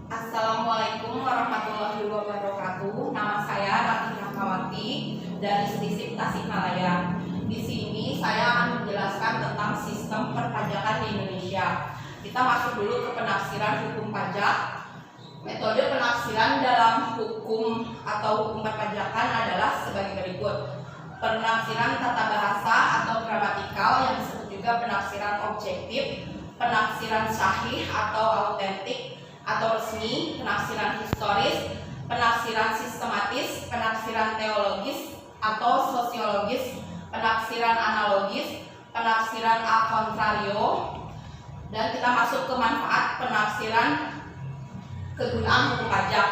Assalamualaikum warahmatullahi wabarakatuh. Nama saya Ratih Rahmawati dari Sisip Tasikmalaya. Di sini saya akan menjelaskan tentang sistem perpajakan di Indonesia. Kita masuk dulu ke penafsiran hukum pajak. Metode penafsiran dalam hukum atau hukum perpajakan adalah sebagai berikut. Penafsiran tata bahasa atau gramatikal yang disebut juga penafsiran objektif, penafsiran sahih atau autentik atau resmi, penafsiran historis, penafsiran sistematis, penafsiran teologis atau sosiologis, penafsiran analogis, penafsiran a contrario, dan kita masuk ke manfaat penafsiran kegunaan hukum pajak.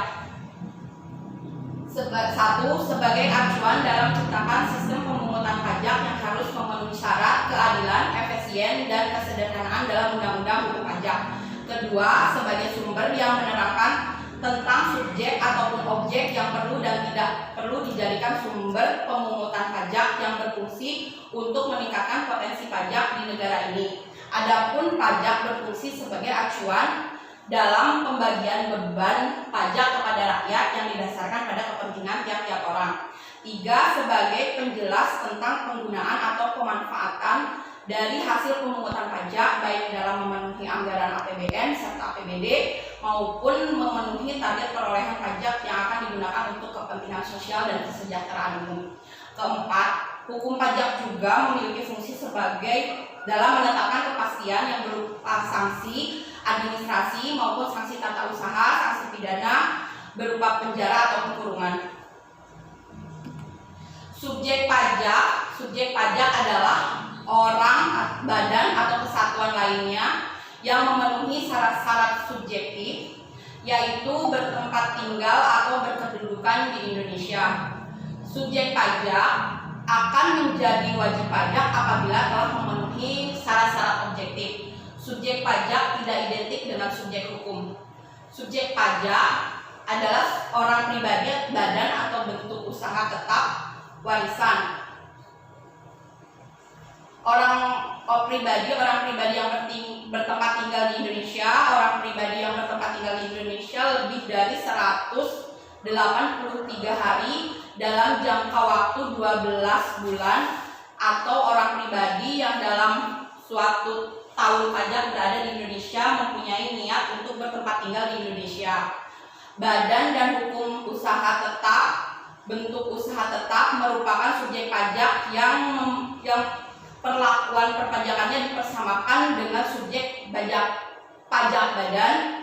Satu, sebagai acuan dalam menciptakan sistem pemungutan pajak yang harus memenuhi syarat keadilan, efisien, dan kesederhanaan dalam undang-undang hukum pajak. Kedua, sebagai sumber yang menerangkan tentang subjek ataupun objek yang perlu dan tidak perlu dijadikan sumber pemungutan pajak yang berfungsi untuk meningkatkan potensi pajak di negara ini. Adapun pajak berfungsi sebagai acuan dalam pembagian beban pajak kepada rakyat yang didasarkan pada kepentingan tiap-tiap orang. Tiga, sebagai penjelas tentang penggunaan atau pemanfaatan dari hasil pemungutan pajak baik dalam memenuhi anggaran APBN serta APBD maupun memenuhi target perolehan pajak yang akan digunakan untuk kepentingan sosial dan kesejahteraan umum. Keempat, hukum pajak juga memiliki fungsi sebagai dalam menetapkan kepastian yang berupa sanksi administrasi maupun sanksi tata usaha, sanksi pidana berupa penjara ataupun kurungan. Subjek pajak adalah orang, badan atau kesatuan lainnya yang memenuhi syarat-syarat subjektif, yaitu bertempat tinggal atau berkedudukan di Indonesia. Subjek pajak akan menjadi wajib pajak apabila telah memenuhi syarat-syarat objektif. Subjek pajak tidak identik dengan subjek hukum. Subjek pajak adalah orang pribadi, badan atau bentuk usaha tetap, warisan. Orang pribadi yang bertempat tinggal di Indonesia, orang pribadi yang bertempat tinggal di Indonesia lebih dari 183 hari dalam jangka waktu 12 bulan, atau orang pribadi yang dalam suatu tahun pajak berada di Indonesia mempunyai niat untuk bertempat tinggal di Indonesia. Badan dan hukum usaha tetap, bentuk usaha tetap merupakan subjek pajak yang perlakuan perpajakannya dipersamakan dengan subjek pajak badan.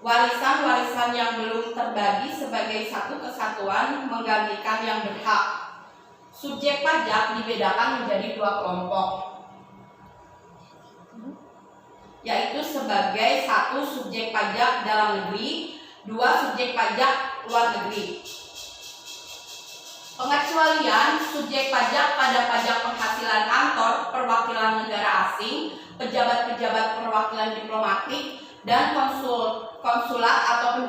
Warisan yang belum terbagi sebagai satu kesatuan menggantikan yang berhak. Subjek pajak dibedakan menjadi dua kelompok, yaitu sebagai satu subjek pajak dalam negeri, dua subjek pajak luar negeri. Pengecualian subjek pajak pada pajak penghasilan kantor, perwakilan negara asing, pejabat-pejabat perwakilan diplomatik, dan konsulat atau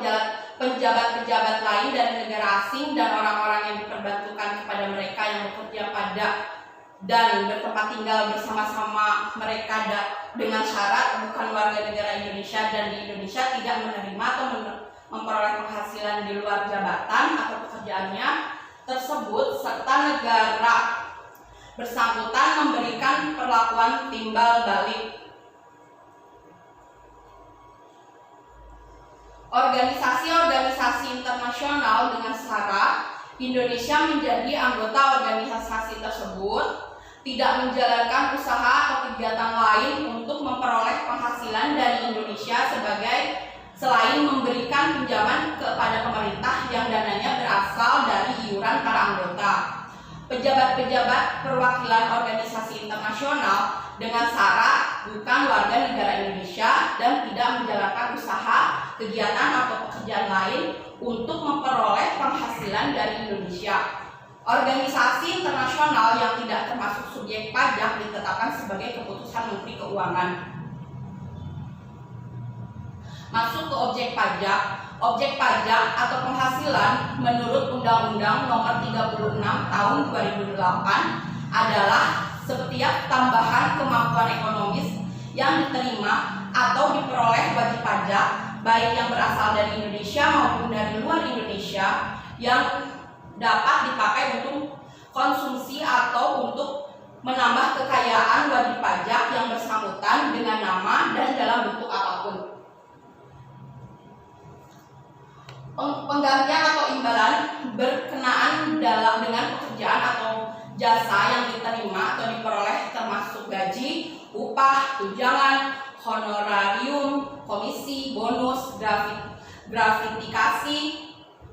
penjabat-pejabat lain dari negara asing dan orang-orang yang diperbantukan kepada mereka yang bekerja pada dan bertempat tinggal bersama-sama mereka dengan syarat bukan warga negara Indonesia dan di Indonesia tidak menerima atau memperoleh penghasilan di luar jabatan atau pekerjaannya tersebut, serta negara bersangkutan memberikan perlakuan timbal balik. Organisasi-organisasi internasional dengan syarat Indonesia menjadi anggota organisasi tersebut tidak menjalankan usaha atau kegiatan lain untuk memperoleh penghasilan dari Indonesia selain memberikan pinjaman kepada pemerintah yang dananya berasal dari iuran para anggota. Pejabat-pejabat perwakilan organisasi internasional dengan syarat bukan warga negara Indonesia dan tidak menjalankan usaha, kegiatan atau pekerjaan lain untuk memperoleh penghasilan dari Indonesia. Organisasi internasional yang tidak termasuk subjek pajak ditetapkan sebagai keputusan Menteri Keuangan. Masuk ke objek pajak. Objek pajak atau penghasilan menurut Undang-Undang Nomor 36 Tahun 2008 adalah setiap tambahan kemampuan ekonomis yang diterima atau diperoleh wajib pajak baik yang berasal dari Indonesia maupun dari luar Indonesia, yang dapat dipakai untuk konsumsi atau untuk menambah kekayaan wajib pajak yang bersangkutan dengan nama dan dalam bentuk apapun. Penggantian atau imbalan berkenaan dengan pekerjaan atau jasa yang diterima atau diperoleh termasuk gaji, upah, tunjangan, honorarium, komisi, bonus, gratifikasi,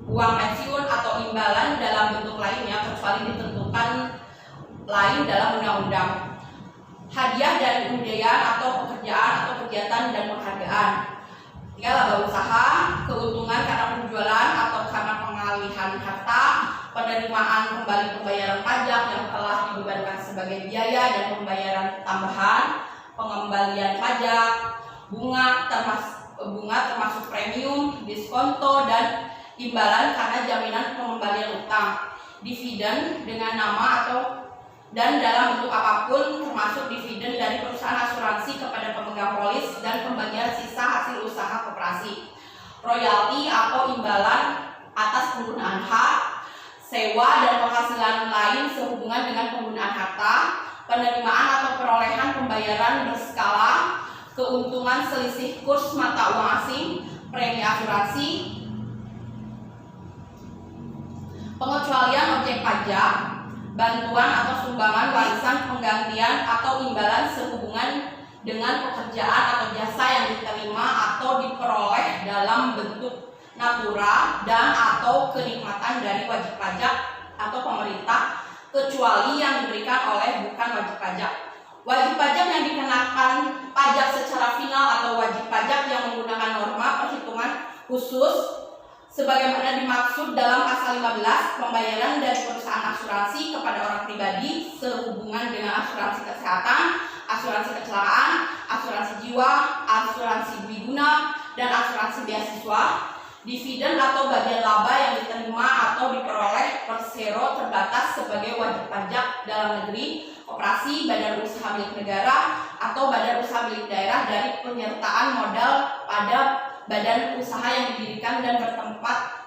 uang pensiun atau imbalan dalam bentuk lainnya kecuali ditentukan lain dalam undang-undang. Hadiah dan undian atau pekerjaan atau kegiatan dan penghargaan. Laba usaha, keuntungan karena penjualan atau karena pengalihan harta, penerimaan kembali pembayaran pajak yang telah dibebankan sebagai biaya dan pembayaran tambahan, pengembalian pajak, bunga termasuk premium, diskonto, dan imbalan karena jaminan pengembalian utang, dividen dengan nama atau dan dalam bentuk apapun termasuk dividen dari perusahaan asuransi kepada pemegang polis dan pembagian sisa hasil usaha koperasi, royalti atau imbalan atas penggunaan hak, sewa dan penghasilan lain sehubungan dengan penggunaan harta, penerimaan atau perolehan pembayaran berskala, keuntungan selisih kurs mata uang asing, premi asuransi, pengecualian objek pajak, bantuan atau sumbangan, warisan, penggantian atau imbalan sehubungan dengan pekerjaan atau jasa yang diterima atau diperoleh dalam bentuk natura dan atau kenikmatan dari wajib pajak atau pemerintah kecuali yang diberikan oleh bukan wajib pajak. Wajib pajak yang dikenakan pajak secara final atau wajib pajak yang menggunakan norma perhitungan khusus sebagaimana dimaksud dalam pasal 15, pembayaran dari perusahaan asuransi kepada orang pribadi sehubungan dengan asuransi kesehatan, asuransi kecelakaan, asuransi jiwa, asuransi dwiguna, dan asuransi beasiswa, dividen atau bagian laba yang diterima atau diperoleh persero terbatas sebagai wajib pajak dalam negeri, koperasi, badan usaha milik negara, atau badan usaha milik daerah dari penyertaan modal pada badan usaha yang didirikan dan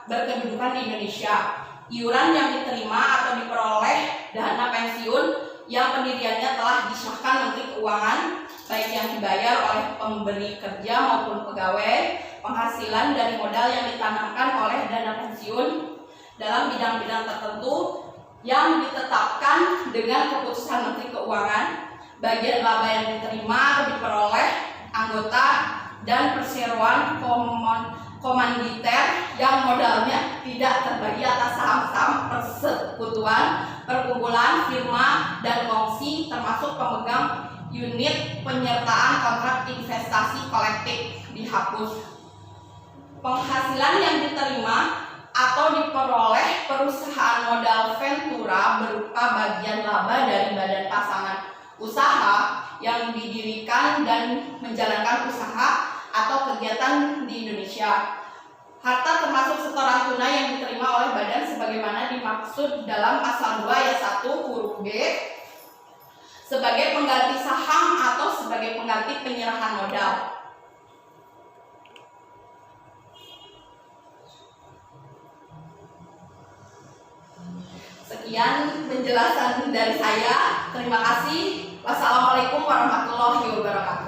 berkedudukan di Indonesia, iuran yang diterima atau diperoleh dana pensiun yang pendiriannya telah disahkan Menteri Keuangan, baik yang dibayar oleh pemberi kerja maupun pegawai, penghasilan dari modal yang ditanamkan oleh dana pensiun dalam bidang-bidang tertentu yang ditetapkan dengan keputusan Menteri Keuangan, bagian laba yang diterima atau diperoleh anggota dan perseroan komanditer yang modalnya tidak terbagi atas saham-saham persekutuan, perkumpulan, firma, dan kongsi termasuk pemegang unit penyertaan kontrak investasi kolektif dihapus. Penghasilan yang diterima atau diperoleh perusahaan modal Ventura berupa bagian laba dari badan pasangan usaha yang didirikan dan menjalankan usaha atau kegiatan di Indonesia. Harta termasuk setoran tunai yang diterima oleh badan sebagaimana dimaksud dalam pasal 2 ayat 1 huruf B sebagai pengganti saham atau sebagai pengganti penyerahan modal. Sekian penjelasan dari saya. Terima kasih. Wassalamualaikum warahmatullahi wabarakatuh.